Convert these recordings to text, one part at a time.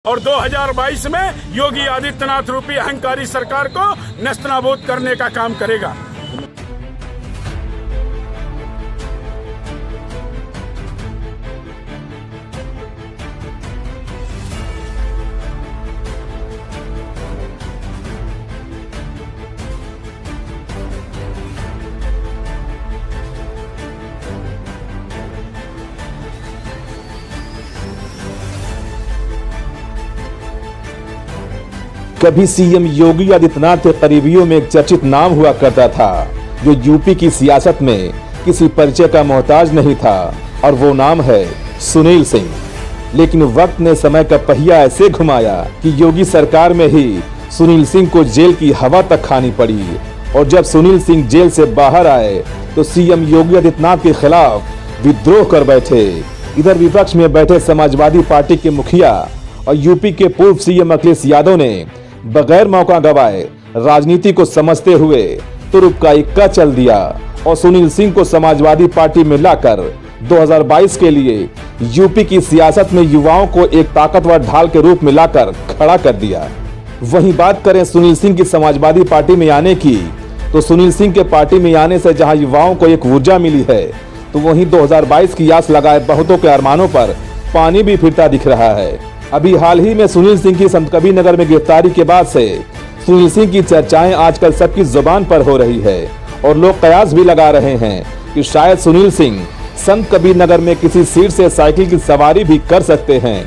और 2022 में योगी आदित्यनाथ रूपी अहंकारी सरकार को नेस्तनाबूद करने का काम करेगा। कभी सीएम योगी आदित्यनाथ के करीबियों में एक चर्चित नाम हुआ करता था जो यूपी की सियासत में किसी परिचय का मोहताज नहीं था, और वो नाम है सुनील सिंह। लेकिन वक्त ने समय का पहिया ऐसे घुमाया कि योगी सरकार में ही सुनील सिंह को जेल की हवा तक खानी पड़ी, और जब सुनील सिंह जेल से बाहर आए तो सीएम योगी आदित्यनाथ के खिलाफ विद्रोह कर बैठे। इधर विपक्ष में बैठे समाजवादी पार्टी के मुखिया और यूपी के पूर्व सीएम अखिलेश यादव ने बगैर मौका गवाए राजनीति को समझते हुए तुरुप का इक्का चल दिया और सुनील सिंह को समाजवादी पार्टी में लाकर 2022 के लिए यूपी की सियासत में युवाओं को एक ताकतवर ढाल के रूप में लाकर खड़ा कर दिया। वहीं बात करें सुनील सिंह की समाजवादी पार्टी में आने की, तो सुनील सिंह के पार्टी में आने से जहां युवाओं को एक ऊर्जा मिली है, तो वहीं 2022 की आस लगाए बहुतों के अरमानों पर पानी भी फिरता दिख रहा है। अभी हाल ही में सुनील सिंह की संतकबीरनगर में गिरफ्तारी के बाद से सुनील सिंह की चर्चाएं आजकल सबकी जुबान पर हो रही है, और लोग कयास भी लगा रहे हैं कि शायद सुनील सिंह संतकबीरनगर में किसी सीट से साइकिल की सवारी भी कर सकते हैं।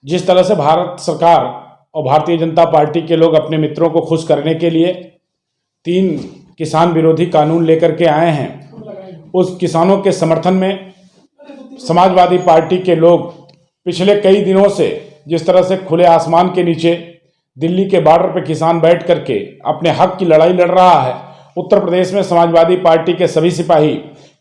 जिस तरह से भारत सरकार और भारतीय जनता पार्टी के लोग अपने मित्रों को खुश करने के लिए 3 किसान विरोधी कानून लेकर के आए हैं, उस किसानों के समर्थन में समाजवादी पार्टी के लोग पिछले कई दिनों से जिस तरह से खुले आसमान के नीचे दिल्ली के बॉर्डर पर किसान बैठ करके अपने हक की लड़ाई लड़ रहा है, उत्तर प्रदेश में समाजवादी पार्टी के सभी सिपाही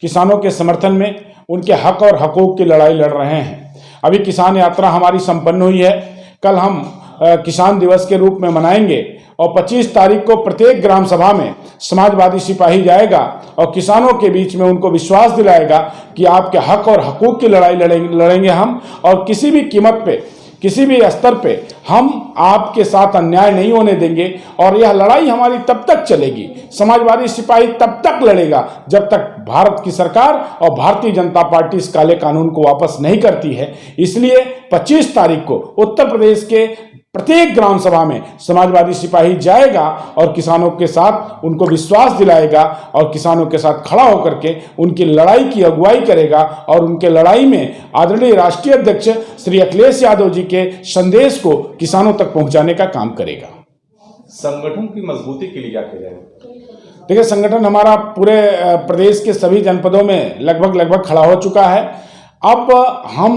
किसानों के समर्थन में उनके हक और हकूक़ की लड़ाई लड़ रहे हैं। अभी किसान यात्रा हमारी संपन्न हुई है। कल हम किसान दिवस के रूप में मनाएंगे और 25 तारीख को प्रत्येक ग्राम सभा में समाजवादी सिपाही जाएगा और किसानों के बीच में उनको विश्वास दिलाएगा कि आपके हक और हकूक़ की लड़ाई लड़ेंगे हम, और किसी भी कीमत पे, किसी भी स्तर पे हम आपके साथ अन्याय नहीं होने देंगे। और यह लड़ाई हमारी तब तक चलेगी, समाजवादी सिपाही तब तक लड़ेगा जब तक भारत की सरकार और भारतीय जनता पार्टी इस काले कानून को वापस नहीं करती है। इसलिए 25 तारीख को उत्तर प्रदेश के प्रत्येक ग्राम सभा में समाजवादी सिपाही जाएगा और किसानों के साथ उनको विश्वास दिलाएगा और किसानों के साथ खड़ा होकर के उनकी लड़ाई की अगुवाई करेगा, और उनके लड़ाई में आदरणीय राष्ट्रीय अध्यक्ष श्री अखिलेश यादव जी के संदेश को किसानों तक पहुंचाने का काम करेगा। संगठन की मजबूती के लिए क्या किया जाएगा? देखिए, संगठन हमारा पूरे प्रदेश के सभी जनपदों में लगभग खड़ा हो चुका है। अब हम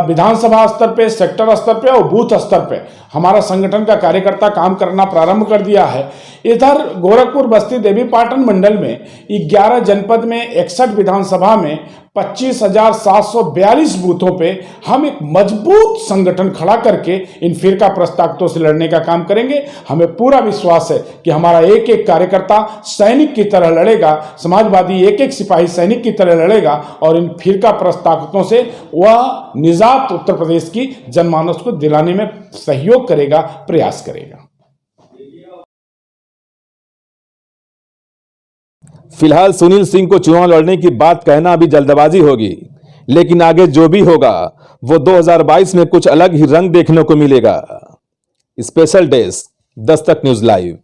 विधानसभा स्तर पे, सेक्टर स्तर पे और बूथ स्तर पे हमारा संगठन का कार्यकर्ता काम करना प्रारंभ कर दिया है। इधर गोरखपुर, बस्ती, देवीपाटन मंडल में 11 जनपद में 61 विधानसभा में 25,742 बूथों पे हम एक मजबूत संगठन खड़ा करके इन फिरका प्रस्तावकों से लड़ने का काम करेंगे। हमें पूरा विश्वास है कि हमारा एक एक कार्यकर्ता सैनिक की तरह लड़ेगा, समाजवादी एक एक सिपाही सैनिक की तरह लड़ेगा, और इन फिरका प्रस्तावकों से वह निजात उत्तर प्रदेश की जनमानस को दिलाने में सहयोग करेगा, प्रयास करेगा। फिलहाल सुनील सिंह को चुनाव लड़ने की बात कहना अभी जल्दबाजी होगी, लेकिन आगे जो भी होगा वो 2022 में कुछ अलग ही रंग देखने को मिलेगा। Special desk, Dastak news live.